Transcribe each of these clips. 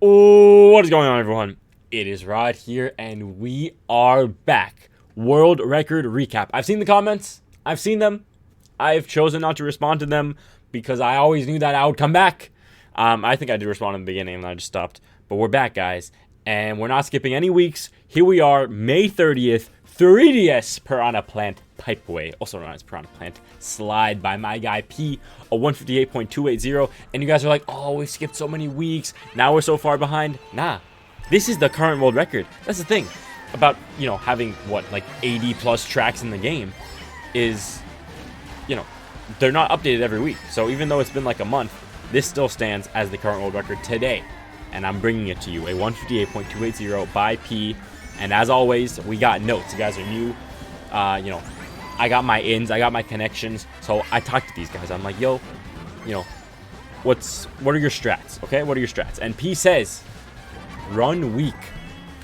Oh, what is going on, everyone? It is Rod here, and we are back. World record recap. I've seen the comments. I've seen them. I've chosen not to respond to them because I always knew that I would come back. I think I did respond in the beginning, and I just stopped. But we're back, guys, and we're not skipping any weeks. Here we are, May 30th, 3DS Piranha Plant Pipeway, also known as Piranha Plant Slide by my guy P, a 158.280. And you guys are like, oh, we skipped so many weeks. Now we're so far behind. Nah, this is the current world record. That's the thing about, having like 80 plus tracks in the game is, they're not updated every week. So even though it's been like a month, this still stands as the current world record today. And I'm bringing it to you, a 158.280 by P. And as always, we got notes. You guys are new. I got my ins, I got my connections. So I talked to these guys. I'm like, yo, what are your strats? Okay, what are your strats? And P says, run weak.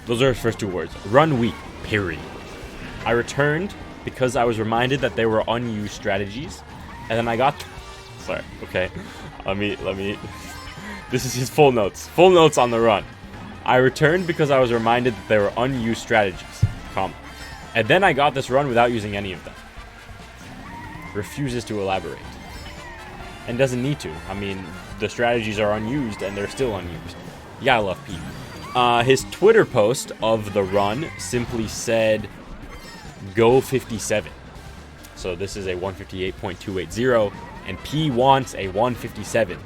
Those are his first two words. Run weak, period. I returned because I was reminded that there were unused strategies. And then I got, sorry, okay. Let me, this is his full notes. Full notes on the run. I returned because I was reminded that there were unused strategies, and then I got this run without using any of them. Refuses to elaborate. And doesn't need to. I mean, the strategies are unused and they're still unused. You gotta love Pete. His Twitter post of the run simply said, go 57. So this is a 158.280, and P wants a 157.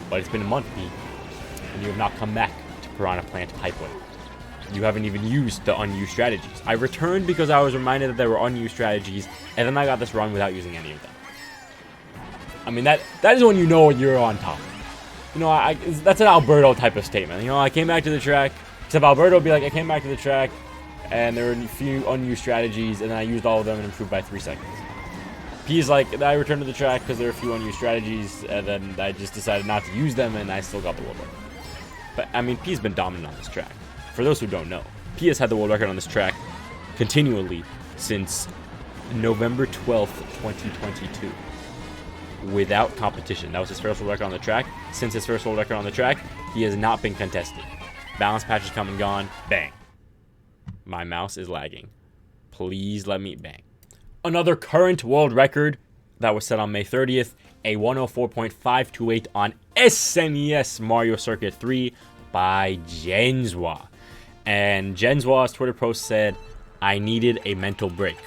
But it's been a month, P, and you have not come back. Piranha Plant Pipeway. You haven't even used the unused strategies. I returned because I was reminded that there were unused strategies, and then I got this run without using any of them. I mean, that is when you know you're on top. That's an Alberto type of statement. I came back to the track, except Alberto would be like, I came back to the track, and there were a few unused strategies, and then I used all of them and improved by 3 seconds. P's like, I returned to the track because there were a few unused strategies, and then I just decided not to use them, and I still got the world record. But, I mean, P's been dominant on this track. For those who don't know, P has had the world record on this track continually since November 12th, 2022. Without competition. That was his first world record on the track. Since his first world record on the track, he has not been contested. Balance patch has come and gone. Bang. My mouse is lagging. Please let me bang. Another current world record that was set on May 30th. A 104.528 on SNES Mario Circuit 3 by Jenswa. And Jenswa's Twitter post said, I needed a mental break.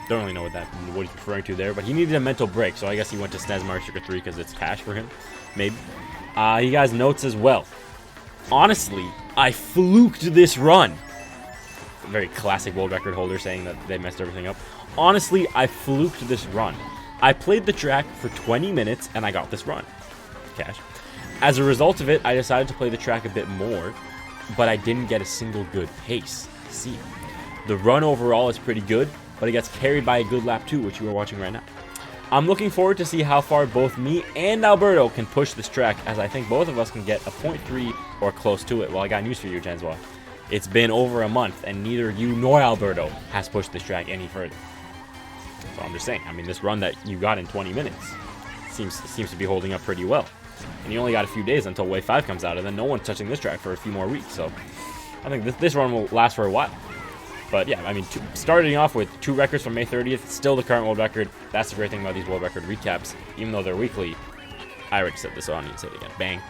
Don't really know what he's referring to there, but he needed a mental break, so I guess he went to SNES Mario Circuit 3 because it's cash for him. Maybe. He has notes as well. Honestly, I fluked this run. Very classic world record holder saying that they messed everything up. Honestly, I fluked this run. I played the track for 20 minutes and I got this run. Cash. As a result of it, I decided to play the track a bit more, but I didn't get a single good pace. See, the run overall is pretty good, but it gets carried by a good lap too, which you are watching right now. I'm looking forward to see how far both me and Alberto can push this track, as I think both of us can get a 0.3 or close to it. Well, I got news for you, Jenswa. It's been over a month, and neither you nor Alberto has pushed this track any further. So I'm just saying, I mean, this run that you got in 20 minutes seems to be holding up pretty well. And you only got a few days until Wave 5 comes out, and then no one's touching this track for a few more weeks. So I think this run will last for a while. But yeah, I mean, starting off with 2 records from May 30th, still the current world record. That's the great thing about these world record recaps. Even though they're weekly, I already said this, so I don't need to say it again. Bang.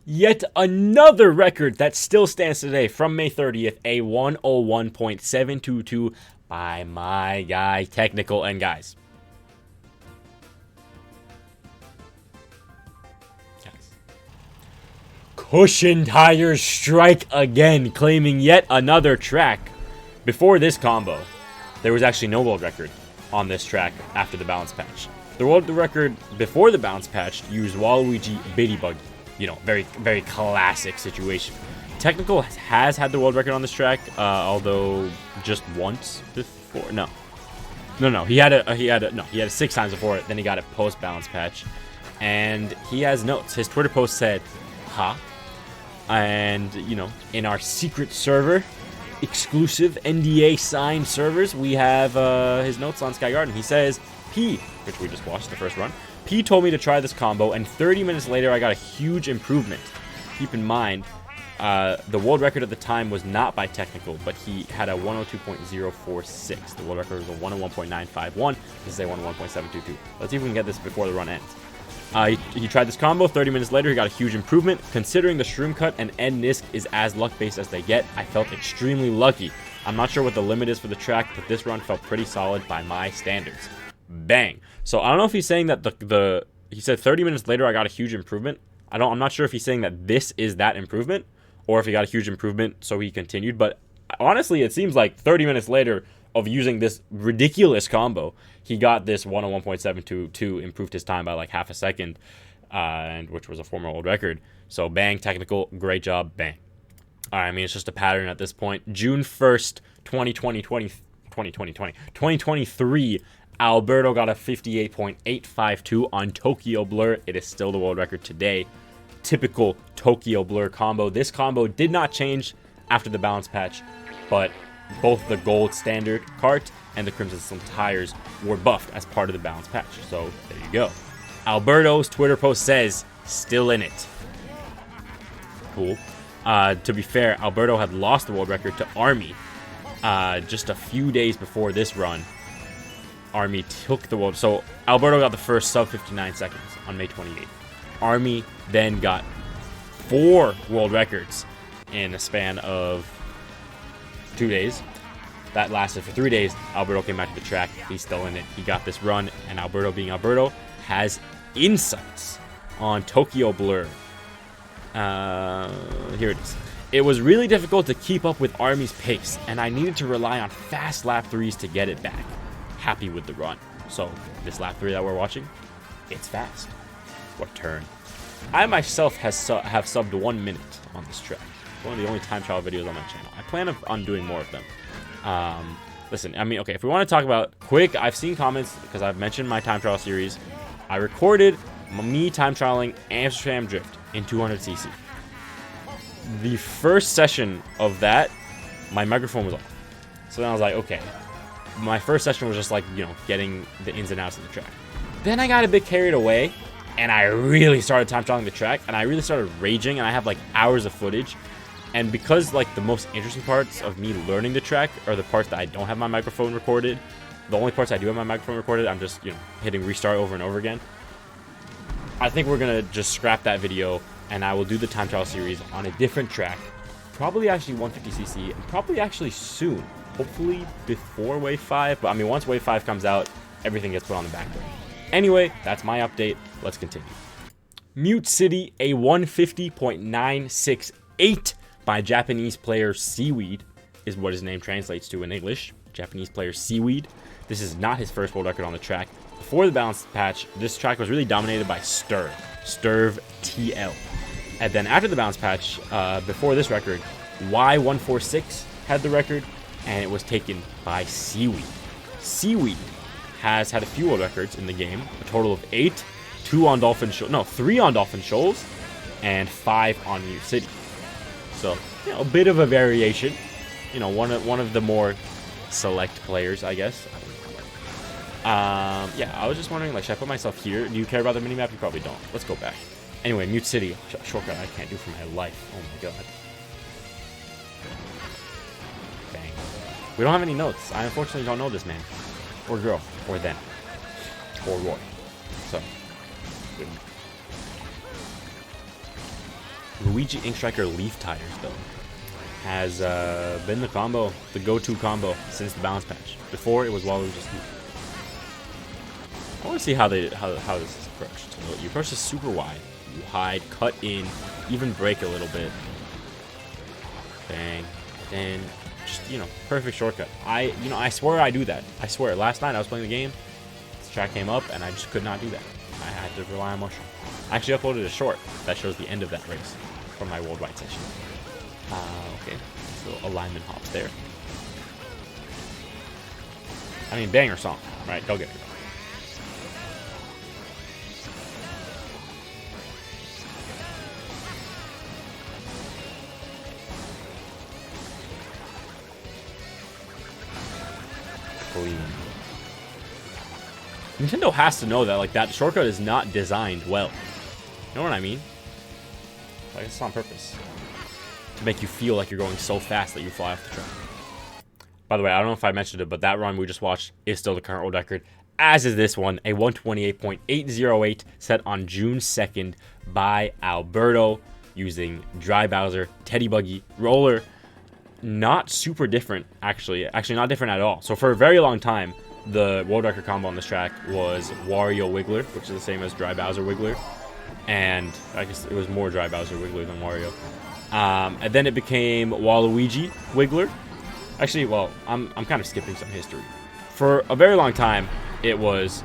Yet another record that still stands today from May 30th, a 101.722 by my guy Technical. And guys, cushion tires strike again, claiming yet another track. Before this combo, there was actually no world record on this track after the balance patch. The world record before the balance patch used Waluigi Bitty Buggy. Very, very classic situation. Technical has had the world record on this track, although just once before. No. He had it 6 times before it. Then he got it post balance patch, and he has notes. His Twitter post said, "Ha," and in our secret server, exclusive NDA signed servers, we have his notes on Sky Garden. He says, P, which we just watched the first run, P told me to try this combo, and 30 minutes later I got a huge improvement. Keep in mind, The world record at the time was not by technical, but he had a 102.046. The world record was a 101.951. This is a 101.722. Let's see if we can get this before the run ends. He tried this combo. 30 minutes later, he got a huge improvement. Considering the shroom cut and N-Nisc is as luck-based as they get, I felt extremely lucky. I'm not sure what the limit is for the track, but this run felt pretty solid by my standards. Bang. So I don't know if he's saying that he said 30 minutes later I got a huge improvement. I'm not sure if he's saying that this is that improvement, or if he got a huge improvement so he continued. But honestly, it seems like 30 minutes later of using this ridiculous combo, he got this 101.722, improved his time by like half a second, and which was a former world record. So bang, technical, great job, bang. All right, I mean, it's just a pattern at this point. June 1st, 2023, Alberto got a 58.852 on Tokyo Blur. It is still the world record today. Typical Tokyo Blur combo. This combo did not change after the balance patch, but both the gold standard cart and the Crimson Slim tires were buffed as part of the balance patch. So there you go. Alberto's Twitter post says, still in it. Cool. To be fair, Alberto had lost the world record to Army just a few days before this run. Army took the world. So Alberto got the first sub 59 seconds on May 28th. Army then got 4 world records in a span of 2 days. That lasted for 3 days. Alberto came back to the track. He's still in it. He got this run, and Alberto, being Alberto, has insights on Tokyo Blur. Here it is. It was really difficult to keep up with Army's pace, and I needed to rely on fast lap 3s to get it back. Happy with the run. So this lap 3 that we're watching, it's fast. What turn. I myself have subbed 1 minute on this track. It's one of the only time trial videos on my channel. I plan on doing more of them. Listen, I mean, okay, if we want to talk about quick, I've seen comments because I've mentioned my time trial series. I recorded me time trialing Amsterdam Drift in 200cc. The first session of that, my microphone was off. So then I was like, okay. My first session was just like, you know, getting the ins and outs of the track. Then I got a bit carried away, and I really started time trialing the track, and I really started raging, and I have like hours of footage. And because like the most interesting parts of me learning the track are the parts that I don't have my microphone recorded, the only parts I do have my microphone recorded, I'm just, you know, hitting restart over and over again. I think we're gonna just scrap that video, and I will do the time trial series on a different track, probably actually 150cc, and probably actually soon, hopefully before Wave 5. But I mean, once Wave 5 comes out, everything gets put on the back burner. Anyway, that's my update. Let's continue. Mute City, a 150.968 by Japanese player Seaweed, is what his name translates to in English. Japanese player Seaweed. This is not his first world record on the track. Before the balance patch, this track was really dominated by Sturv TL. And then after the balance patch, before this record, Y146 had the record, and it was taken by Seaweed. Seaweed has had a few world records in the game, a total of 8, 3 on Dolphin Shoals, and 5 on Mute City. So, you know, a bit of a variation. You know, one of the more select players, I guess. Yeah, I was just wondering, like, should I put myself here? Do you care about the minimap? You probably don't. Let's go back. Anyway, Mute City, shortcut I can't do for my life. Oh my god. Dang. We don't have any notes. I unfortunately don't know this man. Or girl. Or them. Or Roy. So. Good. Luigi Ink Striker Leaf Tires, though, has been the combo, the go-to combo since the balance patch. Before, it was Waluigi Leaf. I want to see how this is approached. You approach this super wide. You hide, cut in, even break a little bit. Bang. Then, just, you know, perfect shortcut. I swear I do that. I swear. Last night I was playing the game. This track came up, and I just could not do that. I had to rely on Mushroom. I actually uploaded a short that shows the end of that race from my worldwide session. Okay. So alignment hops there. I mean, banger song. Right, don't get me wrong. Clean. Nintendo has to know that, like, that shortcut is not designed well. You know what I mean? Like, it's on purpose. to make you feel like you're going so fast that you fly off the track. By the way, I don't know if I mentioned it, but that run we just watched is still the current world record, as is this one, a 128.808 set on June 2nd by Alberto using Dry Bowser, Teddy Buggy, Roller. Not super different, actually not different at all. So for a very long time, the world record combo on this track was Wario Wiggler, which is the same as Dry Bowser Wiggler. And I guess it was more Dry Bowser Wiggler than Wario. And then it became Waluigi Wiggler. Actually, well, I'm kind of skipping some history. For a very long time, it was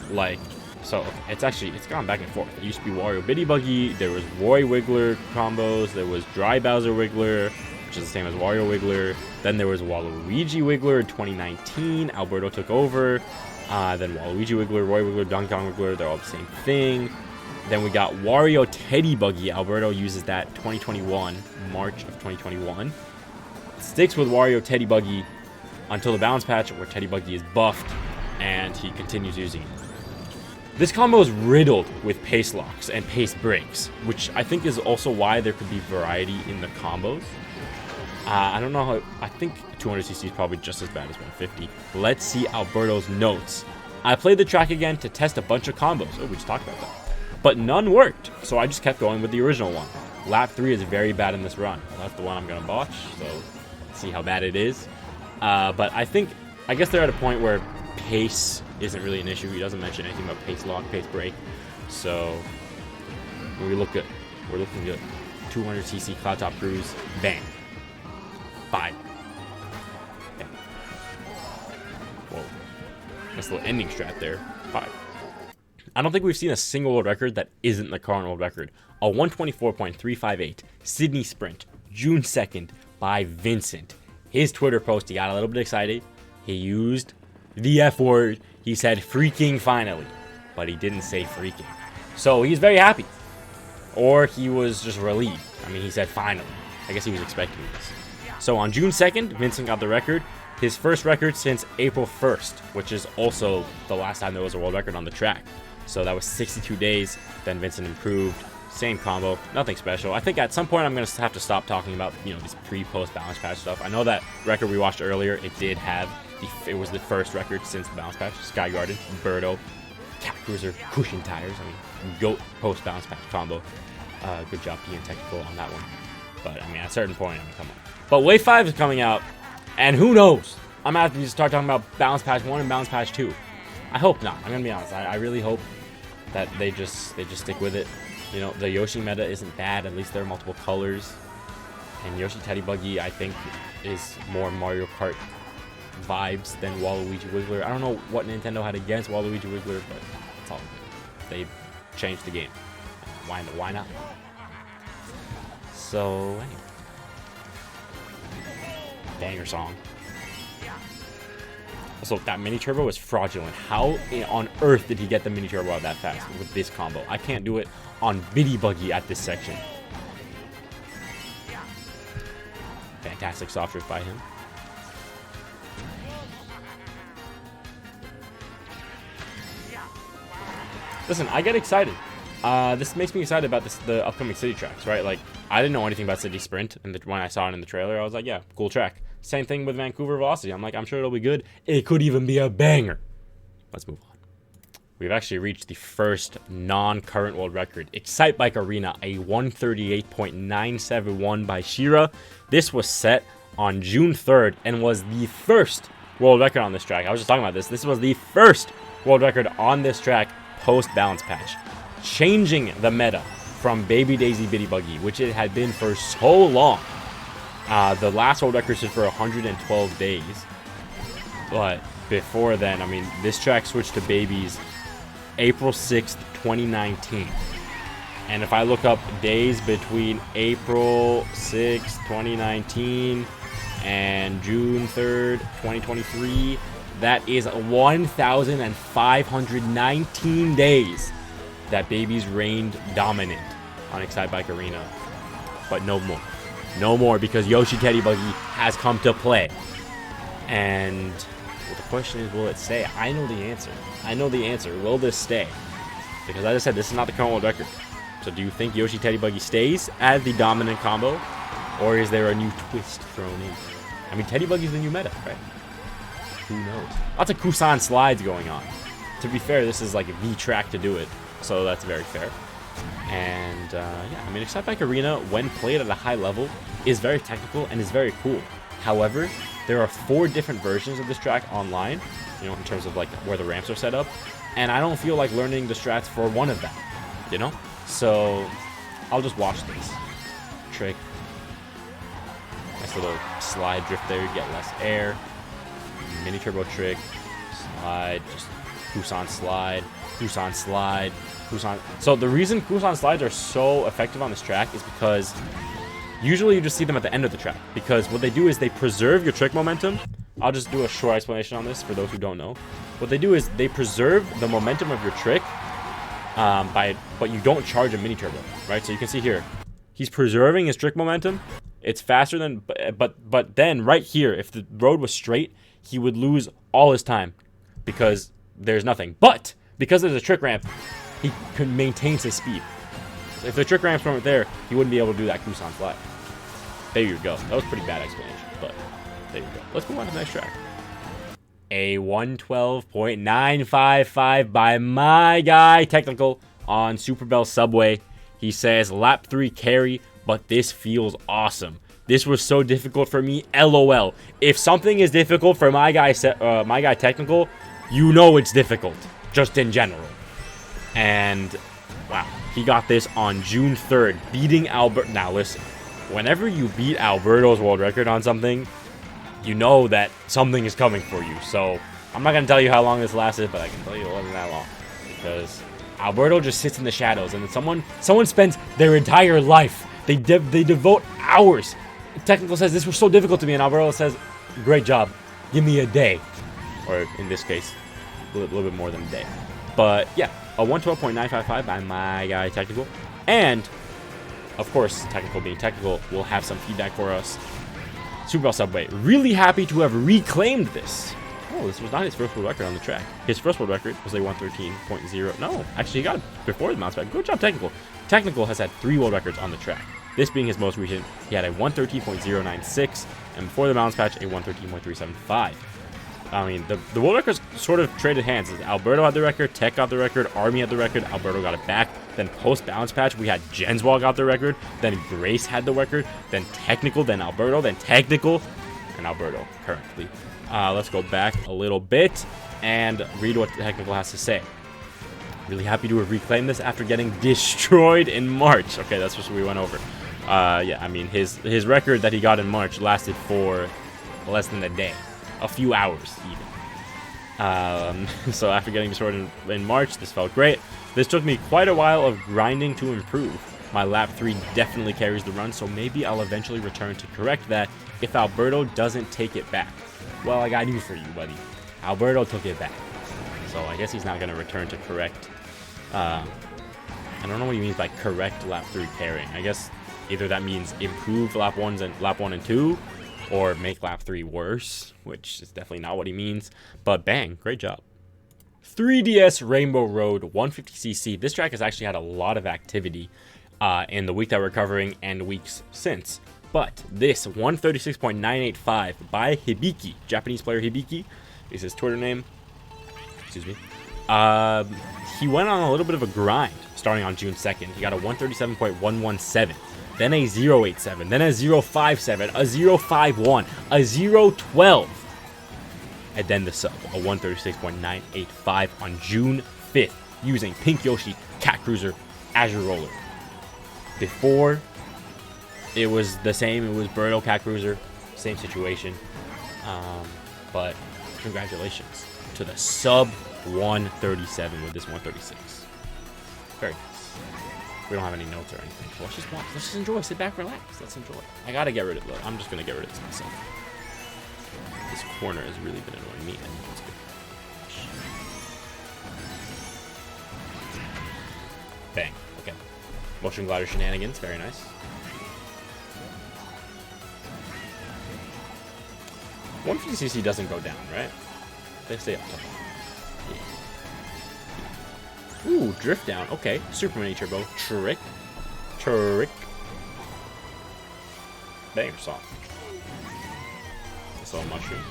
like, so it's gone back and forth. It used to be Wario Bitty Buggy, there was Roy Wiggler combos, there was Dry Bowser Wiggler, which is the same as Wario Wiggler. Then there was Waluigi Wiggler in 2019. Alberto took over. Then Waluigi Wiggler, Roy Wiggler, Donkey Kong Wiggler, they're all the same thing. Then we got Wario Teddy Buggy. Alberto uses that 2021, March of 2021. Sticks with Wario Teddy Buggy until the balance patch where Teddy Buggy is buffed and he continues using it. This combo is riddled with pace locks and pace breaks, which I think is also why there could be variety in the combos. I don't know how, I think 200cc is probably just as bad as 150. Let's see Alberto's notes. I played the track again to test a bunch of combos. Oh, we just talked about that. But none worked, so I just kept going with the original one. Lap 3 is very bad in this run. That's the one I'm going to botch, so let's see how bad it is. But I guess they're at a point where pace isn't really an issue. He doesn't mention anything about pace lock, pace break. So we look good. We're looking good. 200cc Cloudtop Cruise, bang. 5. Okay. Whoa. Nice little ending strat there. 5. I don't think we've seen a single world record that isn't the current world record. A 124.358 Sydney Sprint, June 2nd by Vincent. His Twitter post, he got a little bit excited. He used the F word. He said freaking finally, but he didn't say freaking. So he's very happy. Or he was just relieved. I mean, he said finally. I guess he was expecting this. So on June 2nd, Vincent got the record. His first record since April 1st, which is also the last time there was a world record on the track. So that was 62 days. Then Vincent improved. Same combo. Nothing special. I think at some point I'm going to have to stop talking about, this pre-post balance patch stuff. I know that record we watched earlier, it did have, it was the first record since the balance patch. Sky Garden, Birdo, Cat Cruiser, cushion tires. I mean, GOAT post balance patch combo. Good job being technical on that one. But, I mean, at a certain point, come on. But Wave 5 is coming out, and who knows? I'm going to have to start talking about balance patch 1 and balance patch 2. I hope not. I'm going to be honest. I really hope that they just stick with it. The Yoshi meta isn't bad. At least there are multiple colors. And Yoshi Teddy Buggy, I think, is more Mario Kart vibes than Waluigi Wiggler. I don't know what Nintendo had against Waluigi Wiggler, but it's all good. They changed the game. Why not? So, anyway. Banger song. Also, that mini turbo is fraudulent. How on earth did he get the mini turbo out that fast with this combo? I can't do it on Bitty Buggy at this section. Fantastic soft drift by him. Listen, I get excited. This makes me excited about the upcoming city tracks, right? Like, I didn't know anything about City Sprint, and when I saw it in the trailer, I was like, yeah, cool track. Same thing with Vancouver Velocity. I'm like, I'm sure it'll be good. It could even be a banger. Let's move on. We've actually reached the first non-current world record. Excitebike Arena, a 138.971 by Shira. This was set on June 3rd and was the first world record on this track. I was just talking about this. This was the first world record on this track post-balance patch. Changing the meta from Baby Daisy Bitty Buggy, which it had been for so long. The last world record is for 112 days. But before then, I mean, this track switched to Babies April 6th, 2019. And if I look up days between April 6th, 2019 and June 3rd, 2023, that is 1,519 days that Babies reigned dominant on Excitebike Arena. But no more. No more, because Yoshi Teddy Buggy has come to play. And well, the question is, will it stay? I know the answer. I know the answer. Will this stay? Because as I said, this is not the current world record. So do you think Yoshi Teddy Buggy stays as the dominant combo? Or is there a new twist thrown in? I mean, Teddy Buggy's the new meta, right? Who knows? Lots of Kusan slides going on. To be fair, this is like the track to do it, so that's very fair. And yeah, I mean, Excitebike Arena, when played at a high level, is very technical and is very cool. However, there are 4 different versions of this track online, you know, in terms of like where the ramps are set up, and I don't feel like learning the strats for one of them, you know? So I'll just watch this. Trick. Nice little slide drift there, you get less air. Mini turbo trick, slide, just Kusan slide, Kusan slide, Kusan. So the reason Kusan slides are so effective on this track is because usually you just see them at the end of the track, because what they do is they preserve your trick momentum. I'll just do a short explanation on this for those who don't know. What they do is they preserve the momentum of your trick, but you don't charge a mini turbo, right? So you can see here, he's preserving his trick momentum. It's faster than, but then right here, if the road was straight, he would lose all his time because there's nothing. But because there's a trick ramp, he maintains his speed. So if the trick ramps weren't there, he wouldn't be able to do that Kusan slide. There you go. That was a pretty bad explanation, but there you go. Let's move on to the next track. A 112.955 by my guy Technical on Super Bell Subway. He says lap 3 carry, but this feels awesome. This was so difficult for me. LOL. If something is difficult for my guy Technical, you know it's difficult, just in general. And wow, he got this on June 3rd, beating Albert. Now listen, whenever you beat Alberto's world record on something, you know that something is coming for you. So I'm not gonna tell you how long this lasted, but I can tell you it wasn't that long, because Alberto just sits in the shadows, and then someone spends their entire life. They devote hours. Technical says this was so difficult to me, and Alberto says, "Great job, give me a day," or in this case, a little bit more than a day. But yeah, a 112.955 by my guy Technical, and of course, Technical being Technical will have some feedback for us. Super Bell Subway, really happy to have reclaimed this. Oh, this was not his first world record on the track. His first world record was a 113.0. No, actually, he got it before the mouse pad. Good job, Technical. Technical has had 3 world records on the track. This being his most recent, he had a 113.096, and before the balance patch, a 113.375. I mean, the world records sort of traded hands. Alberto had the record, Tech got the record, Army had the record, Alberto got it back. Then post-balance patch, we had Jenswall got the record, then Grace had the record, then Technical, then Alberto, then Technical, and Alberto currently. Let's go back a little bit and read what Technical has to say. Really happy to have reclaimed this after getting destroyed in March. Okay, that's what we went over. Yeah, I mean, his record that he got in March lasted for less than a day. A few hours, even. So after getting destroyed in March, this felt great. This took me quite a while of grinding to improve. My lap 3 definitely carries the run, so maybe I'll eventually return to correct that if Alberto doesn't take it back. Well, I got news for you, buddy. Alberto took it back. So I guess he's not going to return to correct. I don't know what he means by correct lap 3 carrying. I guess either that means improve lap 1 and 2, or make lap 3 worse, which is definitely not what he means. But bang, great job. 3DS Rainbow Road 150cc. This track has actually had a lot of activity in the week that we're covering and weeks since. But this 136.985 by Hibiki, Japanese player Hibiki, is his Twitter name. Excuse me. He went on a little bit of a grind starting on June 2nd. He got a 137.117, then a 087, then a 057, a 051, a 012, and then the sub, a 136.985 on June 5th using Pink Yoshi, Cat Cruiser, Azure Roller. Before, it was the same. It was Birdo, Cat Cruiser, same situation. But congratulations to the sub 137 with this 136. Very nice. We don't have any notes or anything. So let's just watch. Let's just enjoy. Sit back, relax. Let's enjoy. I gotta get rid of it. I'm just gonna get rid of this myself. This corner has really been annoying me, and it's good. Bang. Okay. Motion glider shenanigans. Very nice. 150cc doesn't go down, right? They stay up top. Yeah. Ooh, drift down. Okay. Super mini turbo. Trick. Banger song. I saw a mushroom.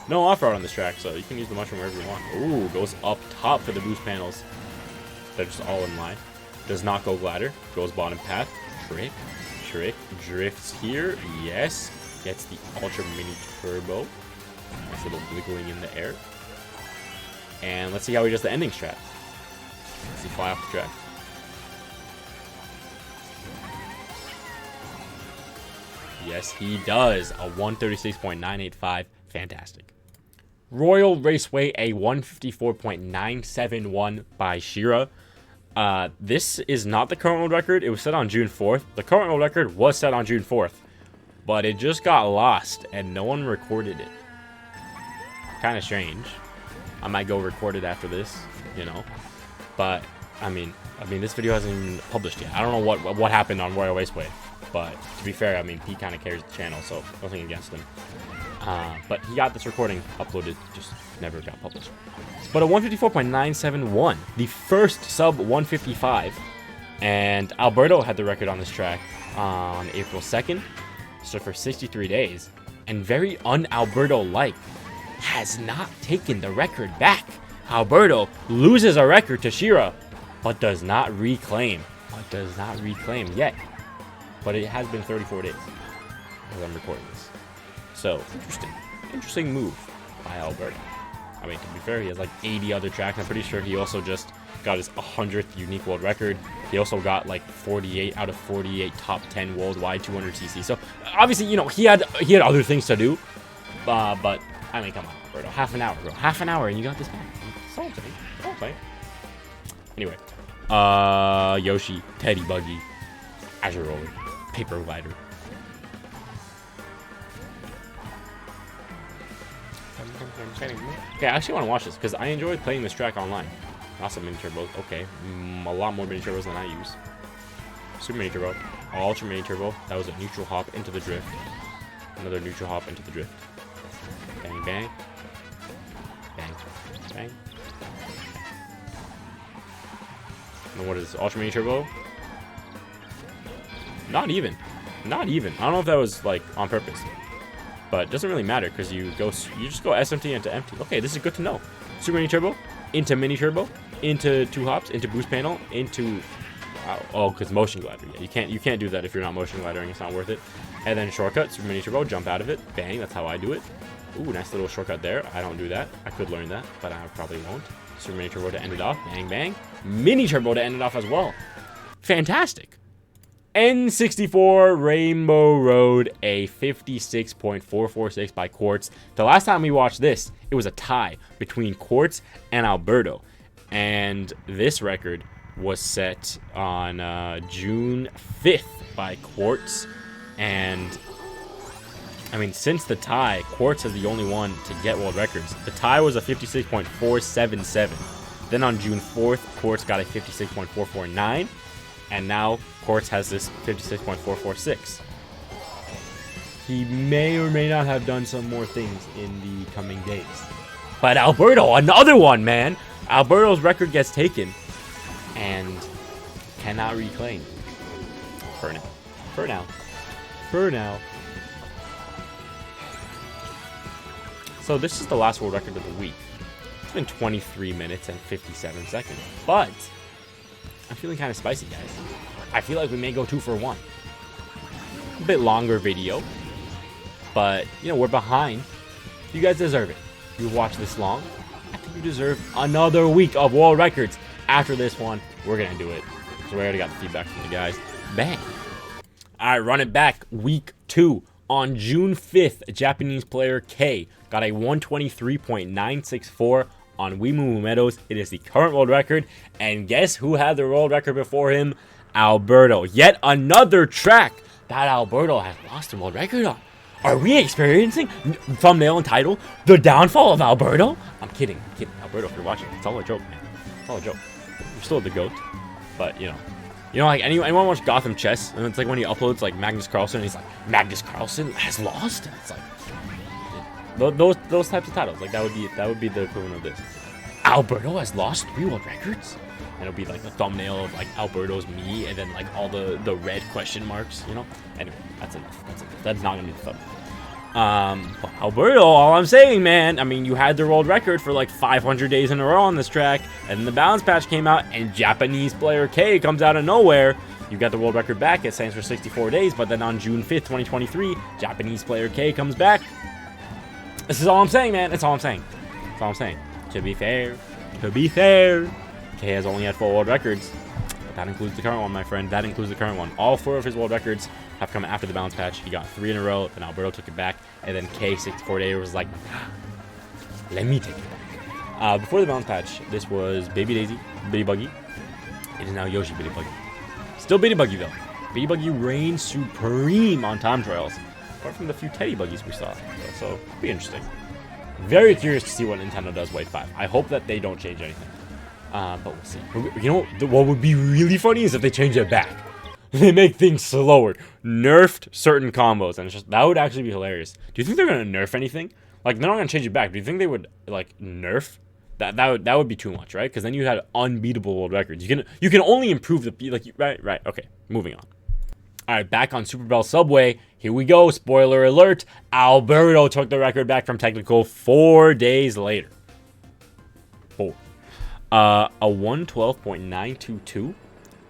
No off-road on this track, so you can use the mushroom wherever you want. Ooh, goes up top for the boost panels. They're just all in line. Does not go glider. Goes bottom path. Trick. Trick. Drifts here. Yes. Gets the Ultra Mini Turbo. Nice little wiggling in the air. And let's see how he does the ending strat. Let's see, fly off the track. Yes, he does. A 136.985. Fantastic. Royal Raceway, a 154.971 by Shira. This is not the current world record. It was set on June 4th. The current world record was set on June 4th. But it just got lost, and no one recorded it. Kind of strange. I might go record it after this, you know. But, I mean, this video hasn't even published yet. I don't know what happened on Royal Raceway. But, to be fair, I mean, he kind of carries the channel, so nothing against him. But he got this recording uploaded, just never got published. But a 154.971, the first sub 155. And Alberto had the record on this track on April 2nd. So for 63 days. And very un-Alberto-like, has not taken the record back. Alberto loses a record to Shira, but does not reclaim. Yet. But it has been 34 days as I'm recording this. So, interesting move by Alberto. I mean, to be fair, he has like 80 other tracks. I'm pretty sure he also just got his 100th unique world record. He also got like 48 out of 48 top 10 worldwide 200cc. So, obviously, you know, he had other things to do. But, I mean, come on, Alberto. Half an hour, bro. Half an hour and you got this back. Don't play. Anyway. Yoshi, Teddy Buggy, Azure Roller, Paper Glider. Okay, I actually want to watch this because I enjoy playing this track online. Awesome mini turbos. Okay, a lot more mini turbos than I use. Super mini turbo, ultra mini turbo. That was a neutral hop into the drift. Another neutral hop into the drift. Bang bang, bang bang. And what is this? Ultra mini turbo? Not even. I don't know if that was like on purpose. But it doesn't really matter because you just go SMT into empty. Okay, this is good to know. Super mini turbo into mini turbo into two hops into boost panel into wow. Oh, because motion glider. Yeah, you can't do that if you're not motion glidering. It's not worth it. And then shortcut super mini turbo, jump out of it, bang. That's how I do it. Ooh, nice little shortcut there. I don't do that. I could learn that, but I probably won't. Super mini turbo to end it off, bang bang. Mini turbo to end it off as well. Fantastic. N64 Rainbow Road, a 56.446 by Quartz. The last time we watched this, it was a tie between Quartz and Alberto. And this record was set on June 5th by Quartz. And, I mean, since the tie, Quartz is the only one to get world records. The tie was a 56.477. Then on June 4th, Quartz got a 56.449. And now Quartz has this 56.446. He may or may not have done some more things in the coming days. But Alberto, another one, man. Alberto's record gets taken and cannot reclaim. For now. So this is the last world record of the week. It's been 23 minutes and 57 seconds. But I'm feeling kind of spicy, guys. I feel like we may go 2 for 1. A bit longer video. But, you know, we're behind. You guys deserve it. You watched this long. I think you deserve another week of world records. After this one, we're going to do it. So we already got the feedback from the guys. Bang. All right, run it back. Week 2. On June 5th, Japanese player K got a 123.964 on Wii Moo Moo Meadows. It is the current world record. And guess who had the world record before him? Alberto. Yet another track that Alberto has lost the world record on. Are we experiencing, thumbnail and title, the downfall of Alberto? I'm kidding. Alberto, if you're watching, it's all a joke, man. It's all a joke. You're still the GOAT. But, you know, like anyone watch Gotham Chess? And it's like when he uploads like Magnus Carlsen, and he's like, Magnus Carlsen has lost? And it's like, those types of titles, like that would be the equivalent of this. Alberto has lost 3 world records? And it'll be like a thumbnail of like Alberto's me and then like all the red question marks, you know? Anyway, that's enough. That's not gonna be the thumbnail. But Alberto, all I'm saying, man, I mean, you had the world record for like 500 days in a row on this track, and then the balance patch came out, and Japanese player K comes out of nowhere. You got the world record back. It stands for 64 days, but then on June 5th, 2023, Japanese player K comes back. This is all I'm saying, man. That's all I'm saying. That's all I'm saying. To be fair, K has only had 4 world records. But that includes the current one, my friend. That includes the current one. All 4 of his world records have come after the balance patch. He got 3 in a row, then Alberto took it back, and then K, 64 days, was like, let me take it back. Before the balance patch, this was Baby Daisy, Bitty Buggy. It is now Yoshi, Bitty Buggy. Still Bitty Buggy, though. Bitty Buggy reigns supreme on time trials, apart from the few Teddy Buggies we saw. So, it'll be interesting. Very curious to see what Nintendo does Wave 5. I hope that they don't change anything. But we'll see. You know, what would be really funny is if they change it back. They make things slower. Nerfed certain combos. And it's just, that would actually be hilarious. Do you think they're going to nerf anything? Like, they're not going to change it back. Do you think they would, like, nerf? That would be too much, right? Because then you had unbeatable world records. You can only improve the, like, right. Okay, moving on. All right, back on Super Bell Subway. Here we go. Spoiler alert. Alberto took the record back from technical 4 days later. 4. A 112.922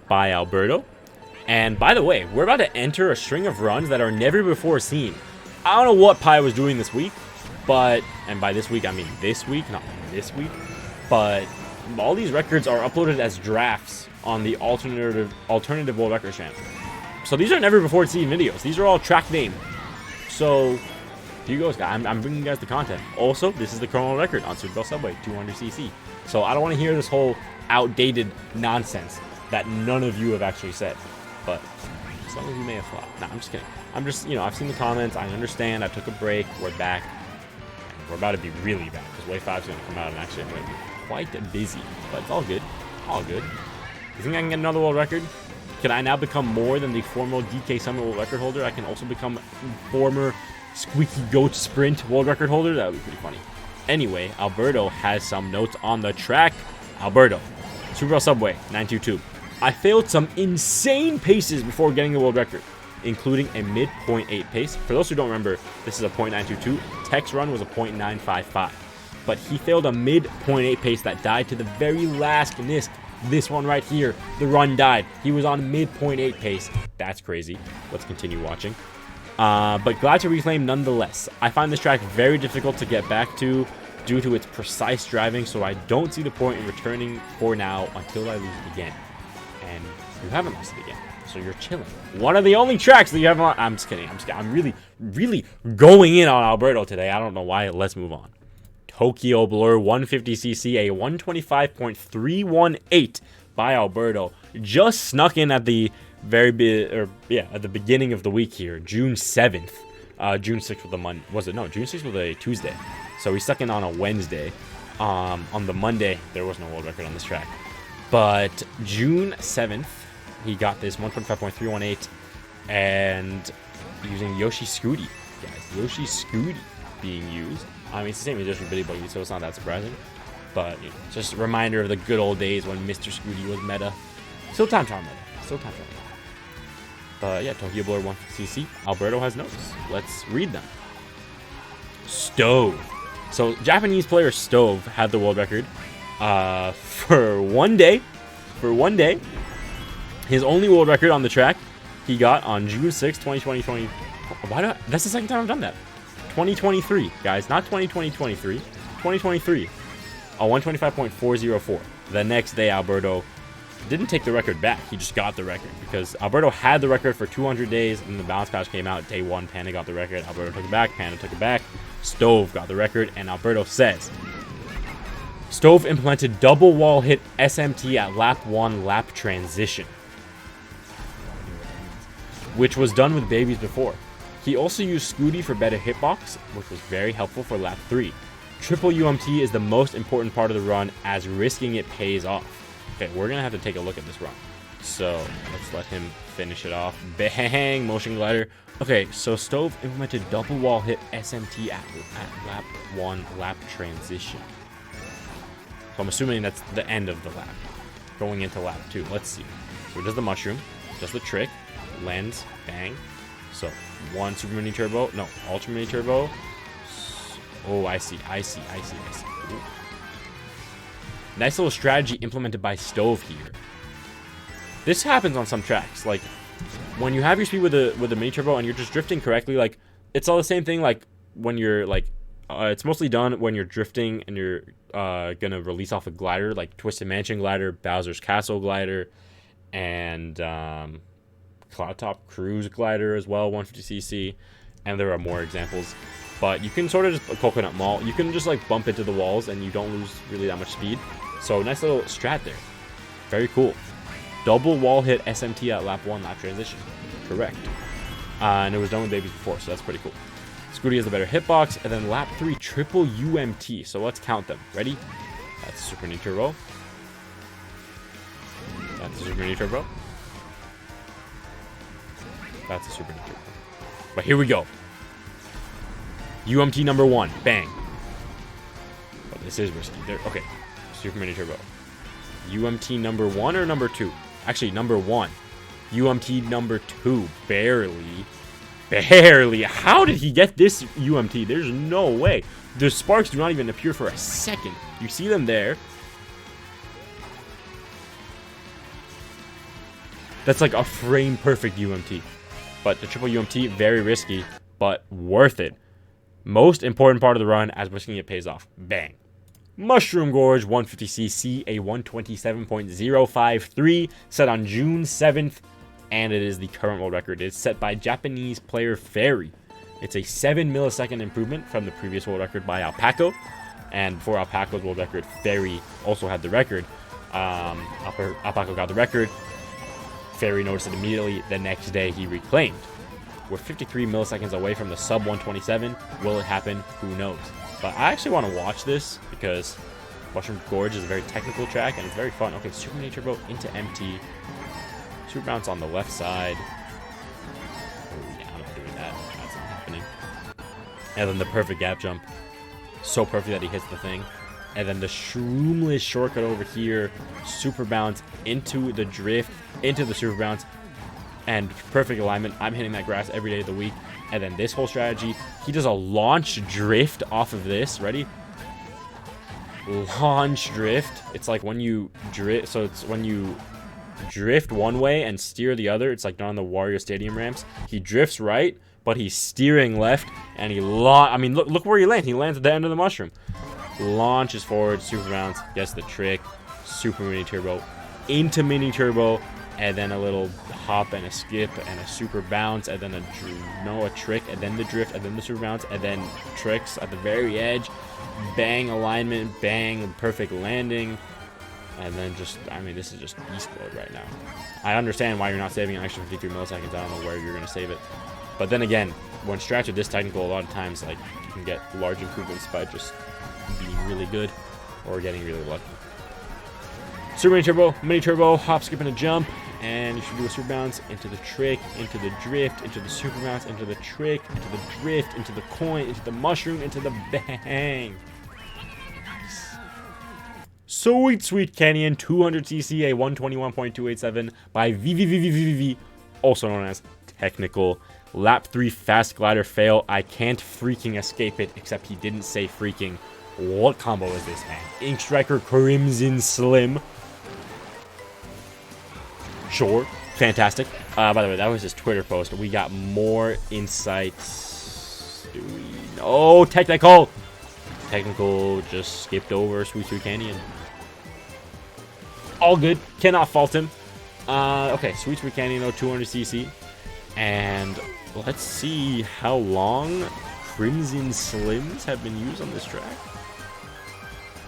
by Alberto. And by the way, we're about to enter a string of runs that are never before seen. I don't know what Pi was doing this week, but, and by this week, I mean this week, not this week, but all these records are uploaded as drafts on the alternative world records channel. So these are never before seen videos. These are all track named. So here you go, guys. I'm bringing you guys the content. Also, this is the current world record on Super Bell Subway, 200cc. So I don't want to hear this whole outdated nonsense that none of you have actually said. But some of you may have thought. Nah, I'm just kidding. I'm just, you know, I've seen the comments. I understand. I took a break. We're back. And we're about to be really back because Wave 5 is going to come out and actually I'm going to be quite busy. But it's all good. All good. You think I can get another world record? Can I now become more than the former DK Summit world record holder? I can also become former Squeaky Goat Sprint world record holder? That would be pretty funny. Anyway, Alberto has some notes on the track. Alberto, Super Bell Subway, 922. I failed some insane paces before getting the world record, including a mid .8 pace. For those who don't remember, this is a .922. Tech's run was a .955. But he failed a mid .8 pace that died to the very last NISC. This one right here, the run died. He was on mid .8 pace. That's crazy. Let's continue watching. But glad to reclaim nonetheless. I find this track very difficult to get back to due to its precise driving, so I don't see the point in returning for now until I lose it again. And you haven't lost it again, so you're chilling. One of the only tracks that you haven't lost. I'm just kidding. I'm really going in on Alberto today. I don't know why. Let's move on. Tokyo Blur 150cc, a 125.318 by Alberto. Just snuck in at the at the beginning of the week here, June 7th. June 6th was the Monday. Was it? No, June 6th was a Tuesday. So we stuck in on a Wednesday. On the Monday, there was no world record on this track. But June 7th, he got this 125.318 and using Yoshi Scooty. Guys, Yoshi Scooty being used. I mean, it's the same as Yoshi Bitty Buggy, so it's not that surprising. But, you know, just a reminder of the good old days when Mr. Scooty was meta. Still time trial meta. Still time trial meta. But yeah, Tokyo Blur 150cc. Alberto has notes. Let's read them. Stove. So, Japanese player Stove had the world record for one day. His only world record on the track he got on June 6, 2020. That's the second time I've done that. 2023, guys, not 2023. 2023. A 125.404. The next day, Alberto didn't take the record back. He just got the record because Alberto had the record for 200 days, and the balance patch came out. Day 1, Panda got the record. Alberto took it back. Panda took it back. Stove got the record, and Alberto says, Stove implemented double wall hit SMT at lap 1 lap transition, which was done with babies before. He also used Scooty for better hitbox, which was very helpful for lap 3. Triple UMT is the most important part of the run, as risking it pays off. Okay, we're going to have to take a look at this run. So, let's let him finish it off. Bang! Motion glider. Okay, so Stove implemented double wall hit SMT at lap 1 lap transition. So I'm assuming that's the end of the lap. Going into lap 2. Let's see. So it does the mushroom. Does the trick. Lands. Bang. So 1 super mini turbo. No, ultra mini turbo. Oh, I see. Ooh. Nice little strategy implemented by Stove here. This happens on some tracks. Like, when you have your speed with the mini turbo and you're just drifting correctly, like, it's all the same thing. Like, when you're, like, it's mostly done when you're drifting and you're gonna release off a glider, like Twisted Mansion glider, Bowser's Castle glider, and Cloudtop Cruise glider as well, 150cc. And there are more examples. But you can sort of just coconut mall. You can just like bump into the walls and you don't lose really that much speed. So nice little strat there. Very cool. Double wall hit SMT at lap 1, lap transition. Correct. And it was done with babies before, so that's pretty cool. Scooty has the better hitbox. And then lap 3, triple UMT. So let's count them. Ready? That's Super Mini Turbo. That's a Super Mini Turbo. That's a Super Mini Turbo. But here we go. UMT number 1. Bang. Oh, this is risky. There. Okay. Super Mini Turbo. UMT number 1 or number 2? Actually, number 1. UMT number 2. Barely. Barely. How did he get this UMT? There's no way. The sparks do not even appear for a second. You see them there. That's like a frame perfect UMT. But the triple UMT, very risky, but worth it. Most important part of the run, as risking it pays off. Bang. Mushroom Gorge 150cc, a 127.053, set on June 7th, and it is the current world record. It's set by Japanese player Fairy. It's a 7 millisecond improvement from the previous world record by Alpaco, and before Alpaco's world record, Fairy also had the record. Alpaco got the record. Fairy noticed it immediately. The next day, he reclaimed. We're 53 milliseconds away from the sub 127. Will it happen? Who knows? But I actually want to watch this because Mushroom Gorge is a very technical track and it's very fun. Okay, Super Mini Turbo into MT. Super Bounce on the left side. Oh yeah, I'm not doing that. That's not happening. And then the perfect gap jump. So perfect that he hits the thing. And then the shroomless shortcut over here. Super Bounce into the drift, into the Super Bounce. And perfect alignment. I'm hitting that grass every day of the week. And then this whole strategy, he does a launch drift off of this. Ready? Launch drift. It's like when you drift. So it's when you drift one way and steer the other. It's like done on the Wario Stadium ramps. He drifts right, but he's steering left. And he I mean, look where he lands. He lands at the end of the mushroom. Launches forward. Super bounce. Gets the trick. Super Mini Turbo. Into Mini Turbo. And then a little hop and a skip and a super bounce and then a trick and then the drift and then the super bounce and then tricks at the very edge. Bang alignment, bang perfect landing. And then just, I mean, this is just beast mode right now. I understand why you're not saving an extra 53 milliseconds. I don't know where you're going to save it. But then again, when strats are this technical, a lot of times, like, you can get large improvements by just being really good or getting really lucky. Super Mini Turbo, hop, skip, and a jump. And you should do a super bounce into the trick, into the drift, into the super bounce, into the trick, into the drift, into the coin, into the mushroom, into the bang. Nice. Sweet Canyon 200cc, a 121.287 by VVVVVV, also known as Technical. Lap 3 fast glider fail. I can't freaking escape it, except he didn't say freaking. What combo is this, man? Ink Striker Crimson Slim. Sure. Fantastic. By the way, that was his Twitter post. We got more insights. Do we know? Technical just skipped over Sweet Canyon. All good. Cannot fault him. Okay, Sweet Canyon, though, 200cc. And let's see how long Crimson Slims have been used on this track.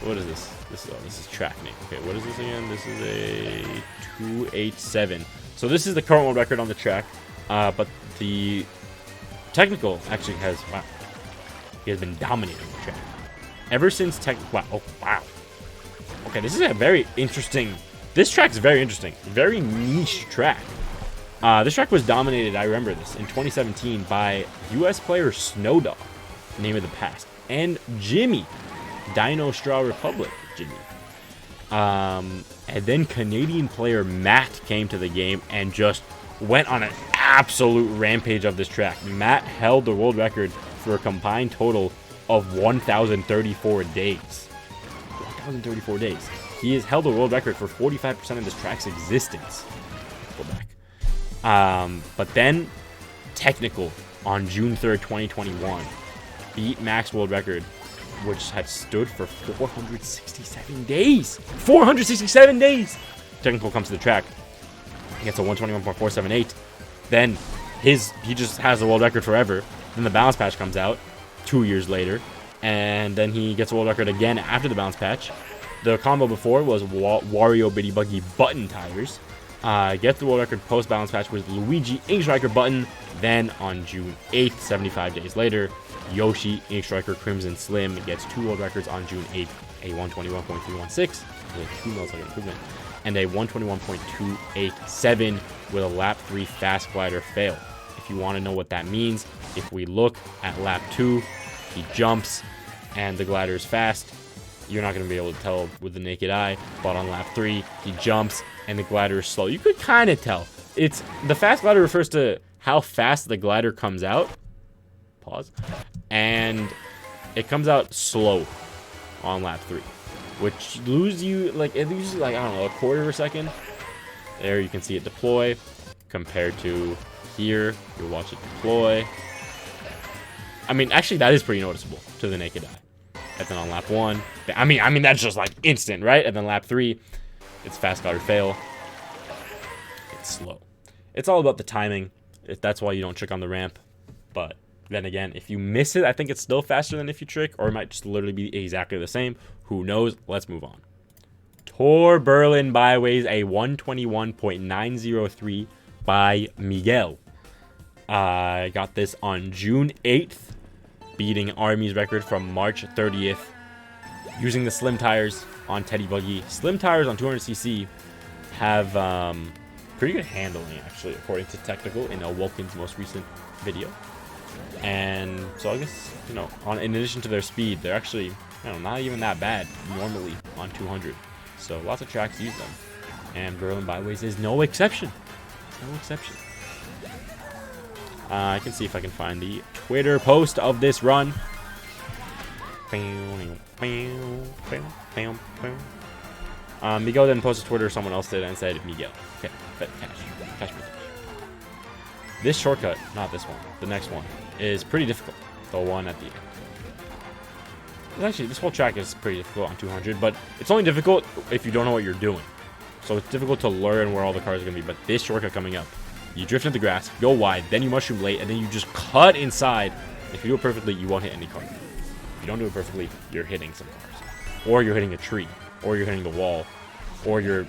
What is this? This is track name. Okay, what is this again? This is a 287. So this is the current world record on the track, but the technical actually has, wow, he has been dominating the track ever since wow. Oh wow. Okay, this is a very interesting. This track is very interesting. Very niche track. This track was dominated. I remember this in 2017 by U.S. player Snowdog, name of the past, and Jimmy, Dino Straw Republic Jimmy. And then Canadian player Matt came to the game and just went on an absolute rampage of this track. Matt held the world record for a combined total of 1,034 days. 1,034 days. He has held the world record for 45% of this track's existence. Go back. But then, technical on June 3rd, 2021, beat Mac's world record, which had stood for 467 days. 467 days! Technical comes to the track. He gets a 121.478. Then he just has the world record forever. Then the balance patch comes out 2 years later. And then he gets a world record again after the balance patch. The combo before was Wario Bitty Buggy Button Tires. Gets the world record post balance patch with Luigi Ink Striker Button. Then on June 8th, 75 days later, Yoshi Ink Striker Crimson Slim gets 2 world records on June 8th, a 121.316, a 2 millisecond improvement, and a 121.287 with a lap 3 fast glider fail. If you want to know what that means, if we look at lap 2, he jumps and the glider is fast. You're not going to be able to tell with the naked eye, but on lap 3, he jumps and the glider is slow. You could kind of tell. It's the fast glider refers to how fast the glider comes out. Pause. And it comes out slow on lap 3, which loses you like I don't know, a quarter of a second. There you can see it deploy compared to here. You'll watch it deploy. I mean, actually, that is pretty noticeable to the naked eye. And then on lap 1, I mean that's just like instant, right? And then lap 3, it's fast glider fail. It's slow. It's all about the timing. That's why you don't trick on the ramp. But then again, if you miss it, I think it's still faster than if you trick, or it might just literally be exactly the same. Who knows? Let's move on. Tour Berlin Byways, a 121.903 by Miguel. I got this on June 8th, beating Army's record from March 30th, using the slim tires on Teddy Buggy. Slim tires on 200cc have pretty good handling, actually, according to Technical in Awoken's most recent video. And so I guess, in addition to their speed, they're actually, not even that bad normally on 200. So lots of tracks use them. And Berlin Byways is no exception. It's no exception. I can see if I can find the Twitter post of this run. Miguel didn't post to Twitter, someone else did, and said Miguel. Okay, catch me. This shortcut, not this one, the next one, is pretty difficult. The one at the end. Actually, this whole track is pretty difficult on 200, but it's only difficult if you don't know what you're doing. So it's difficult to learn where all the cars are going to be, but this shortcut coming up, you drift into the grass, go wide, then you mushroom late, and then you just cut inside. If you do it perfectly, you won't hit any car. If you don't do it perfectly, you're hitting some cars. Or you're hitting a tree, or you're hitting the wall, or you're,